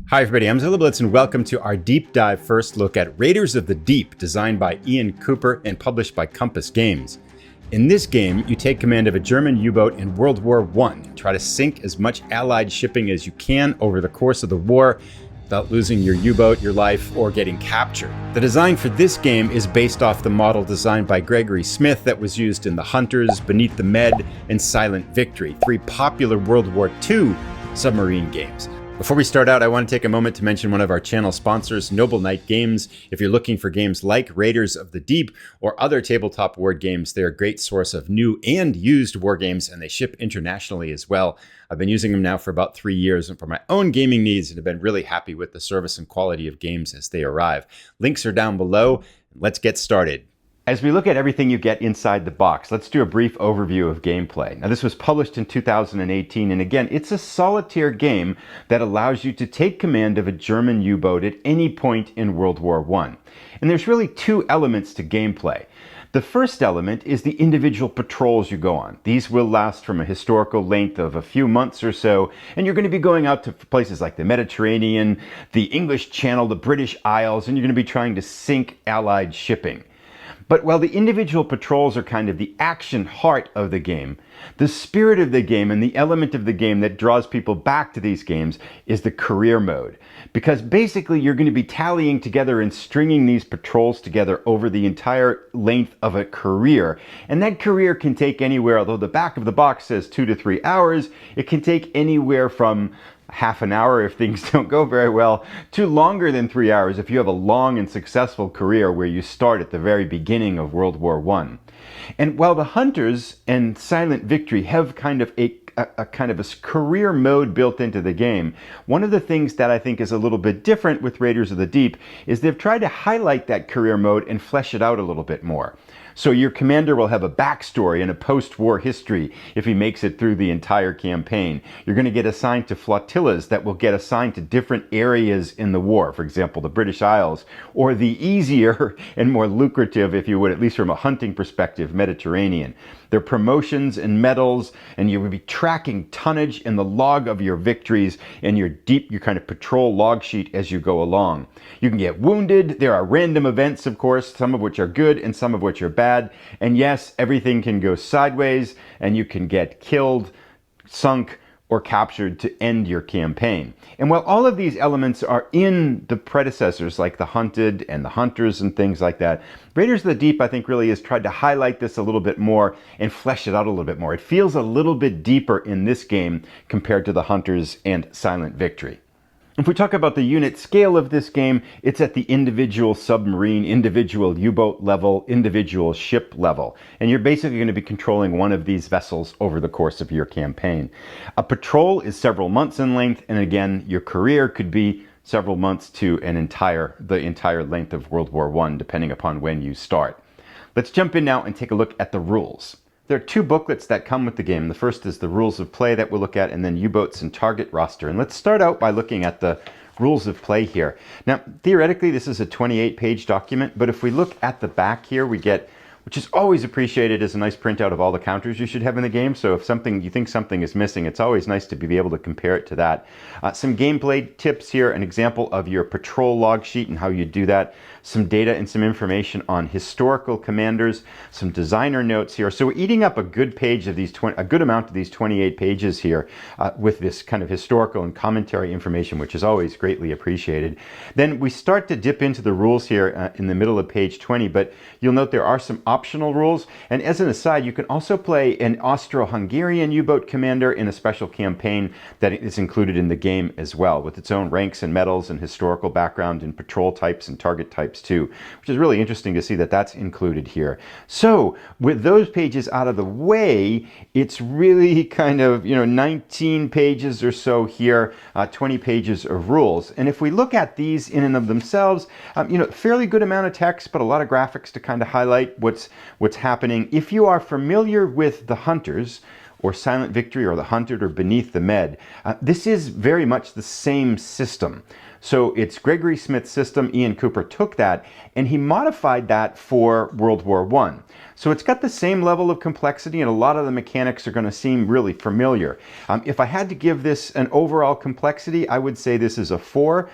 Hi everybody, I'm Zilla Blitz and welcome to our deep dive first look at Raiders of the Deep, designed by Ian Cooper and published by Compass Games. In this game, you take command of a German U-boat in World War I and try to sink as much Allied shipping as you can over the course of the war without losing your U-boat, your life, or getting captured. The design for this game is based off the model designed by Gregory Smith that was used in The Hunters, Beneath the Med, and Silent Victory, three popular World War II submarine games. Before we start out, I want to take a moment to mention one of our channel sponsors, Noble Knight Games. If you're looking for games like Raiders of the Deep or other tabletop word games, they're a great source of new and used war games, and they ship internationally as well. I've been using them now for about 3 years and for my own gaming needs, and have been really happy with the service and quality of games as they arrive. Links are down below. Let's get started. As we look at everything you get inside the box, let's do a brief overview of gameplay. Now, this was published in 2018, and again, it's a solitaire game that allows you to take command of a German U-boat at any point in World War I. And there's really two elements to gameplay. The first element is the individual patrols you go on. These will last from a historical length of a few months or so, and you're going to be going out to places like the Mediterranean, the English Channel, the British Isles, and you're going to be trying to sink Allied shipping. But while the individual patrols are kind of the action heart of the game, the spirit of the game and the element of the game that draws people back to these games is the career mode. Because basically you're going to be tallying together and stringing these patrols together over the entire length of a career. And that career can take anywhere, although the back of the box says 2 to 3 hours, it can take anywhere from half an hour if things don't go very well, to longer than 3 hours if you have a long and successful career where you start at the very beginning of World War I. And while the Hunters and Silent Victory have kind of a career mode built into the game, one of the things that I think is a little bit different with Raiders of the Deep is they've tried to highlight that career mode and flesh it out a little bit more. So your commander will have a backstory and a post-war history if he makes it through the entire campaign. You're going to get assigned to flotillas that will get assigned to different areas in the war, for example, the British Isles, or the easier and more lucrative, if you would, at least from a hunting perspective, Mediterranean. There are promotions and medals, and you will be tracking tonnage in the log of your victories and your kind of patrol log sheet as you go along. You can get wounded. There are random events, of course, some of which are good and some of which are bad. And yes, everything can go sideways, and you can get killed, sunk, or captured to end your campaign. And while all of these elements are in the predecessors like the Hunted and the Hunters and things like that, Raiders of the Deep, I think, really has tried to highlight this a little bit more and flesh it out a little bit more. It feels a little bit deeper in this game compared to the Hunters and Silent Victory. If we talk about the unit scale of this game, it's at the individual submarine, individual U-boat level, individual ship level. And you're basically going to be controlling one of these vessels over the course of your campaign. A patrol is several months in length, and again, your career could be several months to the entire length of World War I, depending upon when you start. Let's jump in now and take a look at the rules. There are two booklets that come with the game. The first is the rules of play that we'll look at, and then U-boats and target roster. And let's start out by looking at the rules of play here. Now, theoretically, this is a 28-page document, but if we look at the back here, we get, which is always appreciated, as a nice printout of all the counters you should have in the game. So if you think something is missing, it's always nice to be able to compare it to that. Some gameplay tips here, an example of your patrol log sheet and how you do that. Some data and some information on historical commanders, some designer notes here. So we're eating up a good amount of these 28 pages here with this kind of historical and commentary information, which is always greatly appreciated. Then we start to dip into the rules here in the middle of page 20, but you'll note there are some optional rules. And as an aside, you can also play an Austro-Hungarian U-boat commander in a special campaign that is included in the game as well, with its own ranks and medals and historical background and patrol types and target types too, which is really interesting to see that that's included here. So with those pages out of the way, it's really kind of, 19 pages or so here, 20 pages of rules. And if we look at these in and of themselves, fairly good amount of text, but a lot of graphics to kind of highlight what's happening. If you are familiar with the Hunters, or Silent Victory or the Hunted or Beneath the Med. This is very much the same system. So it's Gregory Smith's system. Ian Cooper took that and he modified that for World War I. So it's got the same level of complexity and a lot of the mechanics are going to seem really familiar. If I had to give this an overall complexity, I would say this is a 4.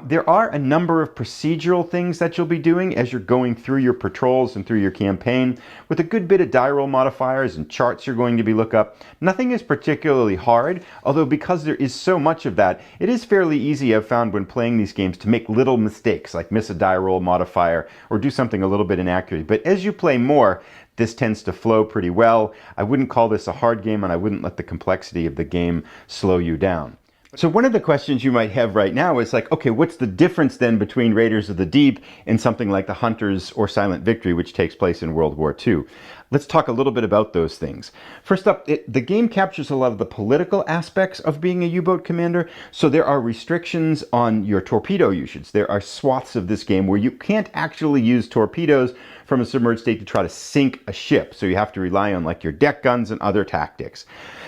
There are a number of procedural things that you'll be doing as you're going through your patrols and through your campaign with a good bit of die roll modifiers and charts you're going to be look up. Nothing is particularly hard, although because there is so much of that, it is fairly easy, I've found, when playing these games to make little mistakes like miss a die roll modifier or do something a little bit inaccurate. But as you play more, this tends to flow pretty well. I wouldn't call this a hard game and I wouldn't let the complexity of the game slow you down. So one of the questions you might have right now is like, okay, what's the difference then between Raiders of the Deep and something like the Hunters or Silent Victory, which takes place in World War II? Let's talk a little bit about those things. First up, the game captures a lot of the political aspects of being a U-boat commander. So there are restrictions on your torpedo usage. There are swaths of this game where you can't actually use torpedoes from a submerged state to try to sink a ship. So you have to rely on like your deck guns and other tactics.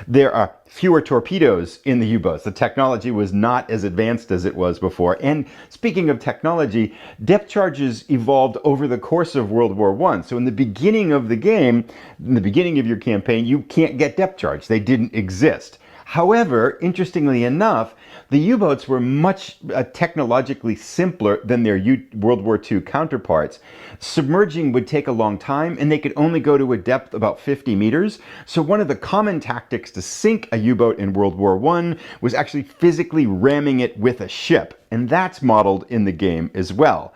There are fewer torpedoes in the U-boats. The technology was not as advanced as it was before. And speaking of technology, depth charges evolved over the course of World War I. So in the beginning of the game, in the beginning of your campaign, you can't get depth charge. They didn't exist. However, interestingly enough, the U-boats were much technologically simpler than their World War II counterparts. Submerging would take a long time and they could only go to a depth about 50 meters. So one of the common tactics to sink a U-boat in World War I was actually physically ramming it with a ship. And that's modeled in the game as well.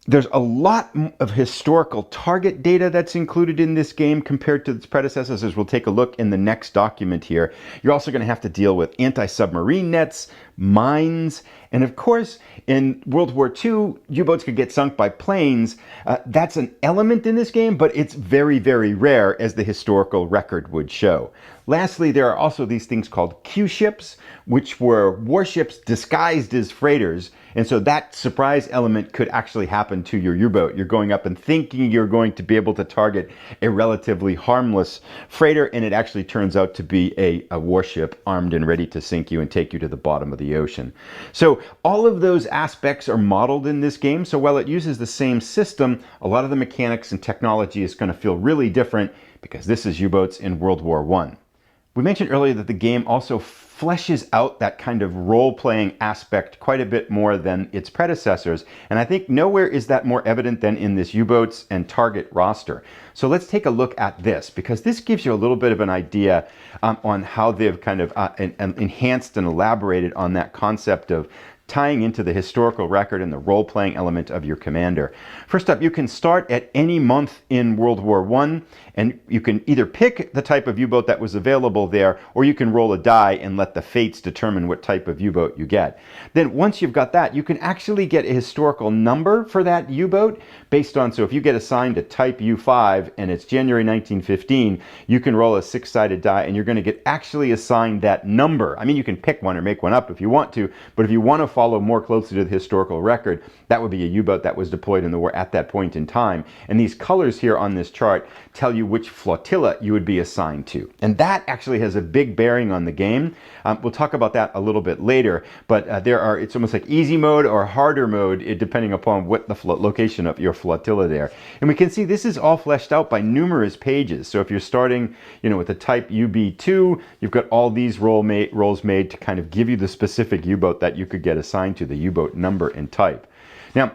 There's a lot of historical target data that's included in this game compared to its predecessors, as we'll take a look in the next document here. You're also going to have to deal with anti-submarine nets, mines, and of course, in World War II, U-boats could get sunk by planes. That's an element in this game, but it's very, very rare, as the historical record would show. Lastly, there are also these things called Q-ships, which were warships disguised as freighters. And so that surprise element could actually happen to your U-boat. You're going up and thinking you're going to be able to target a relatively harmless freighter, and it actually turns out to be a warship armed and ready to sink you and take you to the bottom of the ocean. So all of those aspects are modeled in this game. So while it uses the same system, a lot of the mechanics and technology is going to feel really different because this is U-boats in World War I. We mentioned earlier that the game also fleshes out that kind of role-playing aspect quite a bit more than its predecessors. And I think nowhere is that more evident than in this U-boats and target roster. So let's take a look at this, because this gives you a little bit of an idea on how they've kind of enhanced and elaborated on that concept of tying into the historical record and the role-playing element of your commander. First up, you can start at any month in World War I, and you can either pick the type of U-boat that was available there, or you can roll a die and let the fates determine what type of U-boat you get. Then once you've got that, you can actually get a historical number for that U-boat based on, so if you get assigned a type U5 and it's January 1915, you can roll a 6-sided die and you're going to get actually assigned that number. I mean, you can pick one or make one up if you want to, but if you want to follow more closely to the historical record, that would be a U-boat that was deployed in the war at that point in time. And these colors here on this chart tell you which flotilla you would be assigned to. And that actually has a big bearing on the game. We'll talk about that a little bit later, but it's almost like easy mode or harder mode, depending upon what the location of your flotilla there. And we can see this is all fleshed out by numerous pages. So if you're starting, with the type UB2, you've got all these rolls made to kind of give you the specific U-boat that you could get assigned to, the U-boat number and type. Now,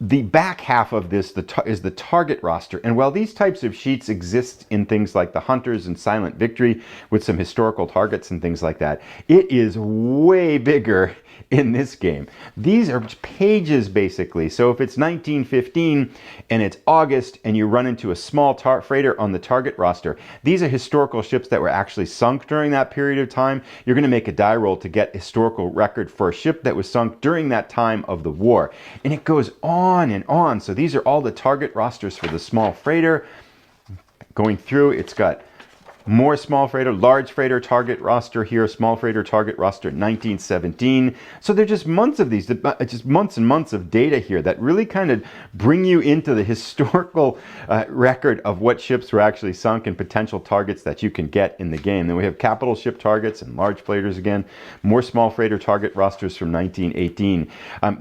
the back half of this is the target roster. And while these types of sheets exist in things like the Hunters and Silent Victory with some historical targets and things like that, it is way bigger in this game. These are pages basically. So if it's 1915 and it's August and you run into a small freighter on the target roster, these are historical ships that were actually sunk during that period of time. You're going to make a die roll to get historical record for a ship that was sunk during that time of the war. And it goes on and on. So these are all the target rosters for the small freighter. Going through, it's got More small freighter, large freighter target roster here, small freighter target roster 1917. So they're just months of these, just months and months of data here that really kind of bring you into the historical record of what ships were actually sunk and potential targets that you can get in the game. Then we have capital ship targets and large freighters again, more small freighter target rosters from 1918.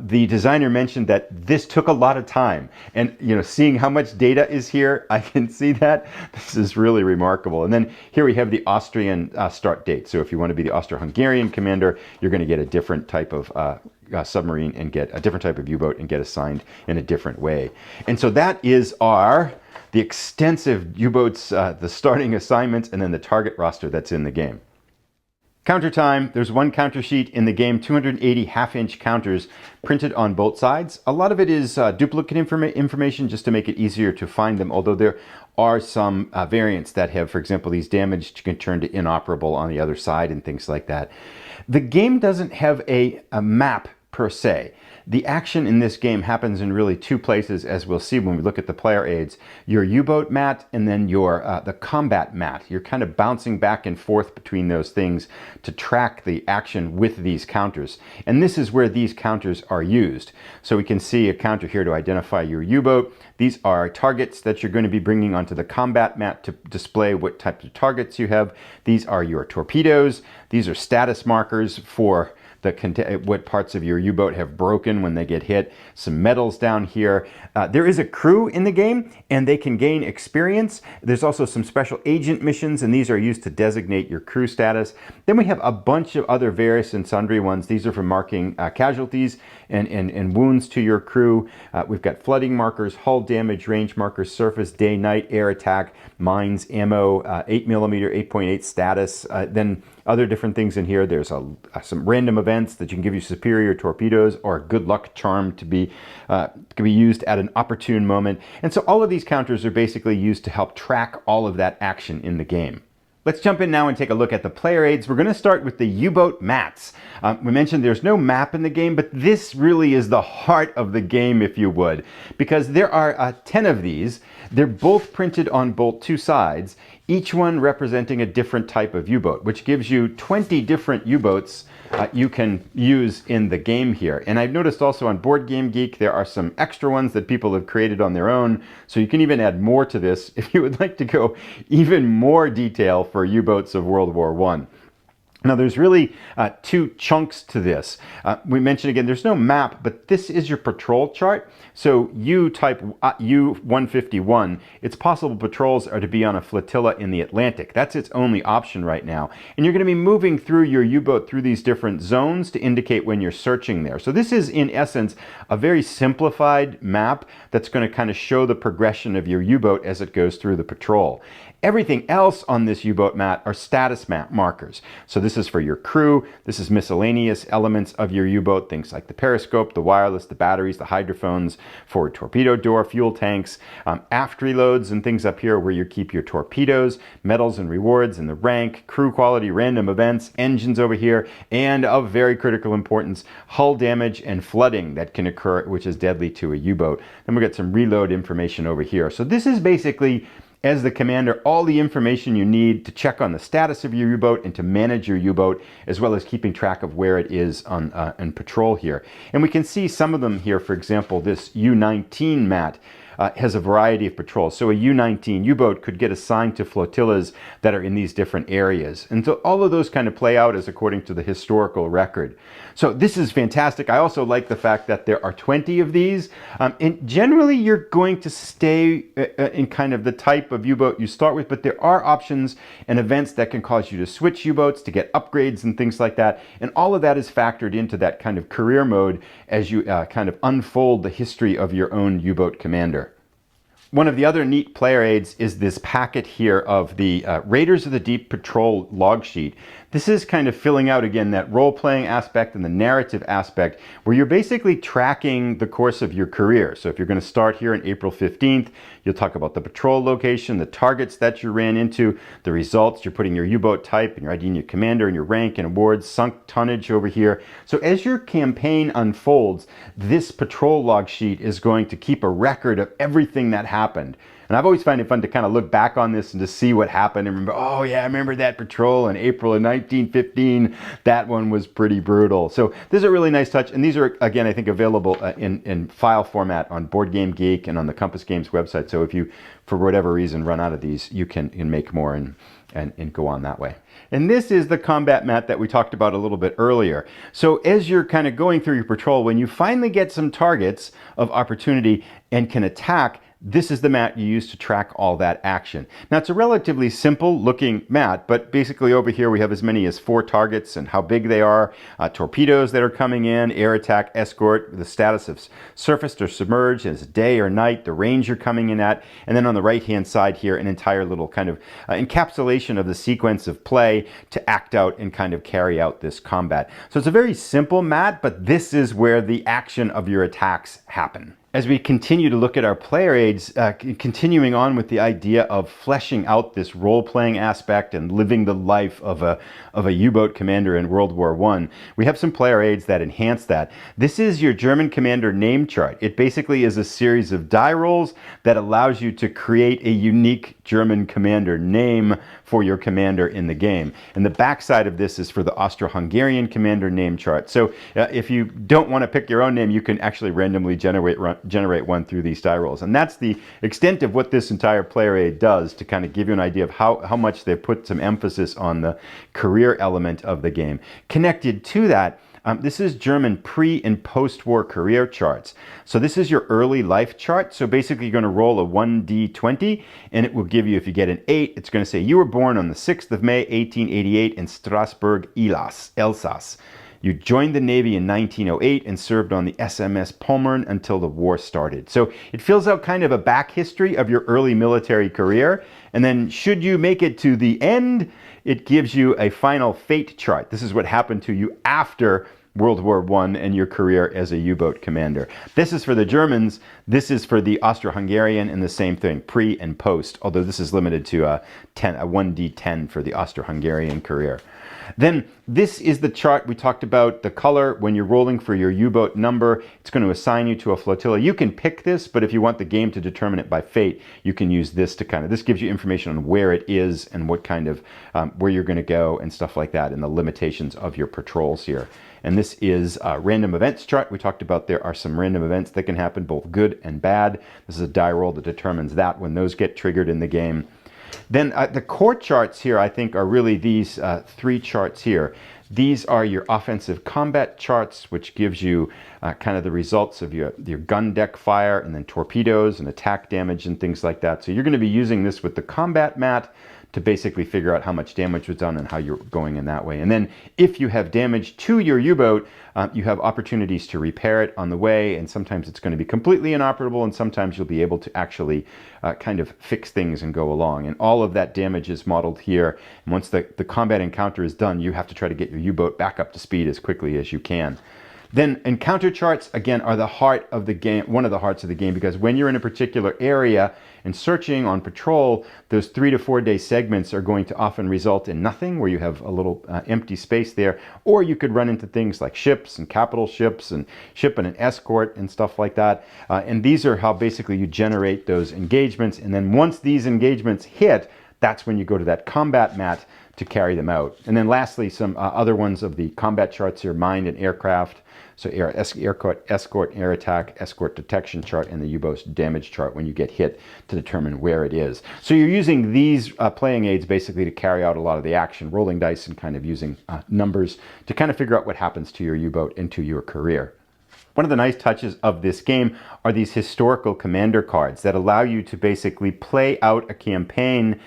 The designer mentioned that this took a lot of time, and seeing how much data is here, I can see that this is really remarkable. And then here we have the Austrian start date. So if you want to be the Austro-Hungarian commander, you're going to get a different type of submarine and get a different type of U-boat and get assigned in a different way. And so that is the extensive U-boats, the starting assignments, and then the target roster that's in the game. Counter time. There's one counter sheet in the game, 280 half-inch counters printed on both sides. A lot of it is duplicate information just to make it easier to find them, although there are some variants that have, for example, these damaged can turn to inoperable on the other side and things like that. The game doesn't have a map per se. The action in this game happens in really two places, as we'll see when we look at the player aids. Your U-boat mat and then your the combat mat. You're kind of bouncing back and forth between those things to track the action with these counters. And this is where these counters are used. So we can see a counter here to identify your U-boat. These are targets that you're going to be bringing onto the combat mat to display what types of targets you have. These are your torpedoes. These are status markers for what parts of your U-boat have broken when they get hit. Some medals down here. There is a crew in the game, and they can gain experience. There's also some special agent missions, and these are used to designate your crew status. Then we have a bunch of other various and sundry ones. These are for marking casualties and wounds to your crew. We've got flooding markers, hull damage, range markers, surface, day, night, air attack, mines, ammo, 8mm, 8.8 status. Then other different things in here. There's some random events that you can give you superior torpedoes or a good luck charm to be can be used at an opportune moment. And so all of these counters are basically used to help track all of that action in the game. Let's jump in now and take a look at the player aids. We're going to start with the U-boat mats. We mentioned there's no map in the game, but this really is the heart of the game, if you would, because there are 10 of these. They're both printed on both two sides, each one representing a different type of U-boat, which gives you 20 different U-boats you can use in the game here. And I've noticed also on Board Game Geek, there are some extra ones that people have created on their own. So you can even add more to this if you would like to go even more detail for U-boats of World War I. Now there's really two chunks to this. We mentioned again, there's no map, but this is your patrol chart. So U type U-151, it's possible patrols are to be on a flotilla in the Atlantic. That's its only option right now. And you're going to be moving through your U-boat through these different zones to indicate when you're searching there. So this is in essence a very simplified map that's going to kind of show the progression of your U-boat as it goes through the patrol. Everything else on this U-boat mat are status map markers. So this is for your crew. This is miscellaneous elements of your U-boat, things like the periscope, the wireless, the batteries, the hydrophones, forward torpedo door, fuel tanks, aft reloads, and things up here where you keep your torpedoes, medals and rewards, and the rank, crew quality, random events, engines over here, and of very critical importance, hull damage and flooding that can occur, which is deadly to a U-boat. Then we got some reload information over here. So this is basically, as the commander, all the information you need to check on the status of your U-boat and to manage your U-boat, as well as keeping track of where it is on patrol here. And we can see some of them here. For example, this U-19 mat has a variety of patrols. So a U-19 U-boat could get assigned to flotillas that are in these different areas. And so all of those kind of play out as according to the historical record. So this is fantastic. I also like the fact that there are 20 of these. And generally you're going to stay in kind of the type of U-boat you start with, but there are options and events that can cause you to switch U-boats, to get upgrades and things like that. And all of that is factored into that kind of career mode as you kind of unfold the history of your own U-boat commander. One of the other neat player aids is this packet here of the Raiders of the Deep Patrol log sheet. This is kind of filling out again that role-playing aspect and the narrative aspect where you're basically tracking the course of your career. So if you're going to start here on April 15th, you'll talk about the patrol location, the targets that you ran into, the results, you're putting your U-boat type and your ID and your commander and your rank and awards, sunk tonnage over here. So as your campaign unfolds, this patrol log sheet is going to keep a record of everything that happened. And I've always found it fun to kind of look back on this and to see what happened and remember, oh yeah, I remember that patrol in April of 1915. That one was pretty brutal. So this is a really nice touch. And these are, again, I think available in file format on Board Game Geek and on the Compass Games website. So if you, for whatever reason, run out of these, you can make more and go on that way. And this is the combat mat that we talked about a little bit earlier. So as you're kind of going through your patrol, when you finally get some targets of opportunity and can attack, this is the mat you use to track all that action. Now it's a relatively simple looking mat, but basically over here we have as many as 4 targets and how big they are, torpedoes that are coming in, air attack, escort, the status of surfaced or submerged, as day or night, the range you're coming in at, and then on the right hand side here an entire little kind of encapsulation of the sequence of play to act out and kind of carry out this combat. So it's a very simple mat, but this is where the action of your attacks happen. As we continue to look at our player aids, continuing on with the idea of fleshing out this role-playing aspect and living the life of a U-boat commander in World War I, we have some player aids that enhance that. This is your German commander name chart. It basically is a series of die rolls that allows you to create a unique German commander name for your commander in the game. And the backside of this is for the Austro-Hungarian commander name chart. So if you don't want to pick your own name, you can actually randomly generate one through these die rolls. And that's the extent of what this entire player aid does to kind of give you an idea of how much they put some emphasis on the career element of the game. Connected to that, this is German pre and post-war career charts. So this is your early life chart. So basically you're going to roll a 1d20 and it will give you, if you get an 8, it's going to say you were born on the 6th of May 1888 in Strasbourg, Elsass. You joined the Navy in 1908 and served on the SMS Pommern until the war started. So it fills out kind of a back history of your early military career. And then should you make it to the end, it gives you a final fate chart. This is what happened to you after World War I and your career as a U-boat commander. This is for the Germans. This is for the Austro-Hungarian, and the same thing, pre and post, although this is limited to a 1d10 for the Austro-Hungarian career. Then this is the chart we talked about, the color. When you're rolling for your U-boat number, it's going to assign you to a flotilla. You can pick this, but if you want the game to determine it by fate, you can use this to this gives you information on where it is and what kind of, where you're going to go and stuff like that, and the limitations of your patrols here. And this is a random events chart. We talked about there are some random events that can happen, both good and bad. This is a die roll that determines that when those get triggered in the game. Then the core charts here, I think, are really these 3 charts here. These are your offensive combat charts, which gives you kind of the results of your gun deck fire and then torpedoes and attack damage and things like that. So you're going to be using this with the combat mat to basically figure out how much damage was done and how you're going in that way. And then if you have damage to your U-boat, you have opportunities to repair it on the way, and sometimes it's going to be completely inoperable, and sometimes you'll be able to actually kind of fix things and go along. And all of that damage is modeled here. And once the combat encounter is done, you have to try to get your U-boat back up to speed as quickly as you can. Then encounter charts, again, are the heart of the game, one of the hearts of the game, because when you're in a particular area and searching on patrol, those 3 to 4 day segments are going to often result in nothing, where you have a little empty space there, or you could run into things like ships and capital ships and ship and an escort and stuff like that. And these are how basically you generate those engagements. And then once these engagements hit, that's when you go to that combat mat to carry them out. And then lastly, some other ones of the combat charts here, mine and aircraft. So escort, air attack, escort detection chart, and the U-boat's damage chart when you get hit to determine where it is. So you're using these playing aids basically to carry out a lot of the action, rolling dice and kind of using numbers to kind of figure out what happens to your U-boat and to your career. One of the nice touches of this game are these historical commander cards that allow you to basically play out a campaign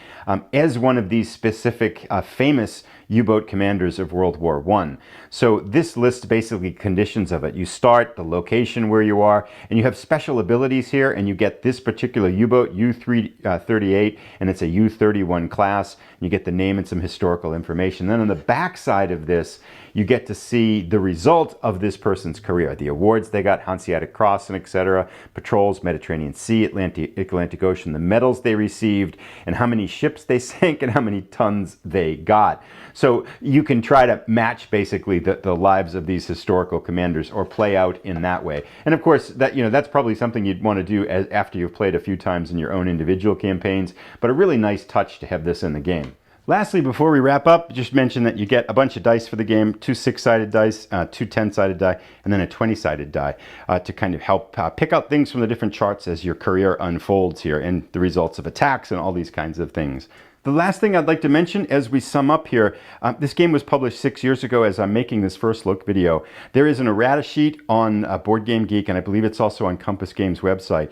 as one of these specific famous U-boat commanders of World War I. So this lists basically conditions of it. You start, the location where you are, and you have special abilities here, and you get this particular U-boat, U-38, and it's a U-31 class. You get the name and some historical information. Then on the back side of this, you get to see the result of this person's career, the awards they got, Hanseatic Cross and etc., patrols, Mediterranean Sea, Atlantic Ocean, the medals they received, and how many ships they sank and how many tons they got. So you can try to match basically the lives of these historical commanders or play out in that way. And of course, that that's probably something you'd want to do after you've played a few times in your own individual campaigns, but a really nice touch to have this in the game. Lastly, before we wrap up, just mention that you get a bunch of dice for the game, 2 6-sided dice, 2 10-sided die, and then a 20-sided die to kind of help pick out things from the different charts as your career unfolds here and the results of attacks and all these kinds of things. The last thing I'd like to mention as we sum up here, this game was published 6 years ago as I'm making this first look video. There is an errata sheet on Board Game Geek, and I believe it's also on Compass Games' website.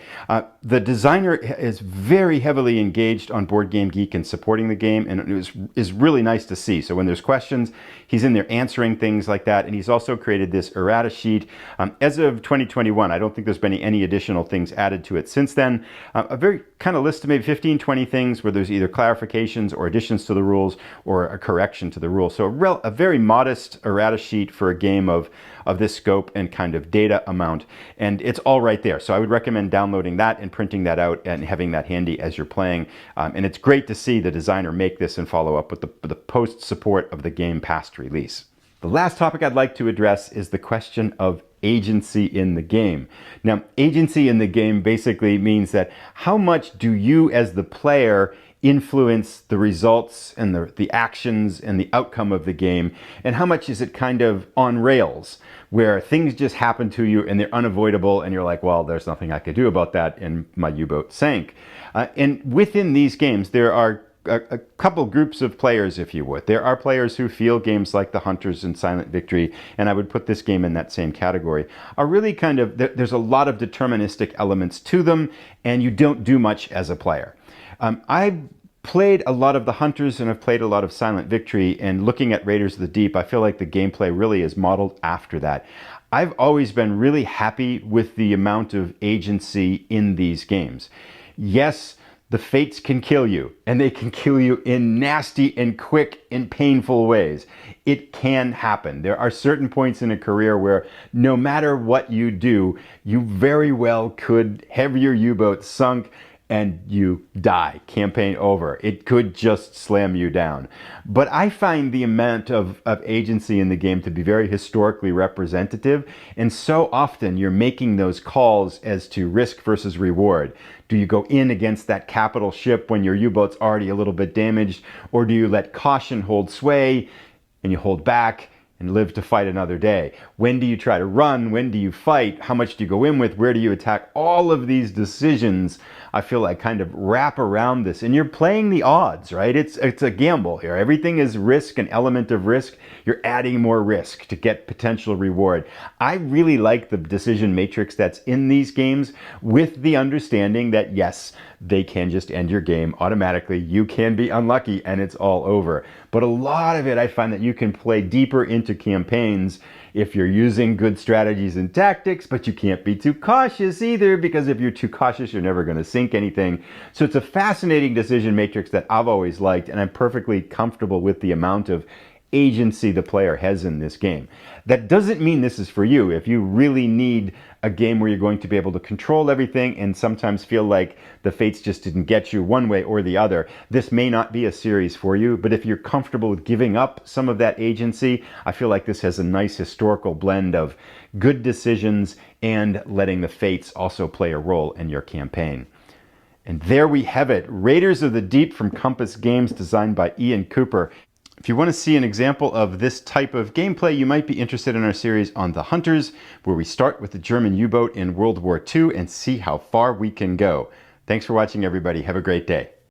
The designer is very heavily engaged on Board Game Geek and supporting the game, and it is really nice to see. So when there's questions, he's in there answering things like that, and he's also created this errata sheet. As of 2021, I don't think there's been any additional things added to it since then. A very kind of list of maybe 15, 20 things where there's either clarification or additions to the rules or a correction to the rules. So a very modest errata sheet for a game of this scope and kind of data amount. And it's all right there. So I would recommend downloading that and printing that out and having that handy as you're playing. And it's great to see the designer make this and follow up with the post support of the game past release. The last topic I'd like to address is the question of agency in the game. Now, agency in the game basically means that how much do you as the player influence the results and the actions and the outcome of the game, and how much is it kind of on rails where things just happen to you and they're unavoidable and you're like, well, there's nothing I could do about that and my U-boat sank. And within these games there are a couple groups of players, if you would. There are players who feel games like The Hunters and Silent Victory, and I would put this game in that same category, are really kind of, there's a lot of deterministic elements to them and you don't do much as a player. I've played a lot of The Hunters and I've played a lot of Silent Victory, and looking at Raiders of the Deep, I feel like the gameplay really is modeled after that. I've always been really happy with the amount of agency in these games. Yes, the fates can kill you, and they can kill you in nasty and quick and painful ways. It can happen. There are certain points in a career where no matter what you do, you very well could have your U-boat sunk and you die. Campaign over. It could just slam you down. But I find the amount of agency in the game to be very historically representative, and so often you're making those calls as to risk versus reward. Do you go in against that capital ship when your U-boat's already a little bit damaged, or do you let caution hold sway and you hold back and live to fight another day? When do you try to run? When do you fight? How much do you go in with? Where do you attack? All of these decisions, I feel like, kind of wrap around this, and you're playing the odds, right? It's a gamble here. Everything is risk, an element of risk. You're adding more risk to get potential reward. I really like the decision matrix that's in these games, with the understanding that yes, they can just end your game automatically. You can be unlucky and it's all over. But a lot of it, I find that you can play deeper into campaigns if you're using good strategies and tactics, but you can't be too cautious either, because if you're too cautious, you're never going to sink anything. So it's a fascinating decision matrix that I've always liked, and I'm perfectly comfortable with the amount of agency the player has in this game. That doesn't mean this is for you. If you really need a game where you're going to be able to control everything and sometimes feel like the fates just didn't get you one way or the other, this may not be a series for you. But if you're comfortable with giving up some of that agency, I feel like this has a nice historical blend of good decisions and letting the fates also play a role in your campaign. And there we have it. Raiders of the Deep from Compass Games, designed by Ian Cooper. If you want to see an example of this type of gameplay, you might be interested in our series on The Hunters, where we start with the German U-boat in World War II and see how far we can go. Thanks for watching, everybody. Have a great day.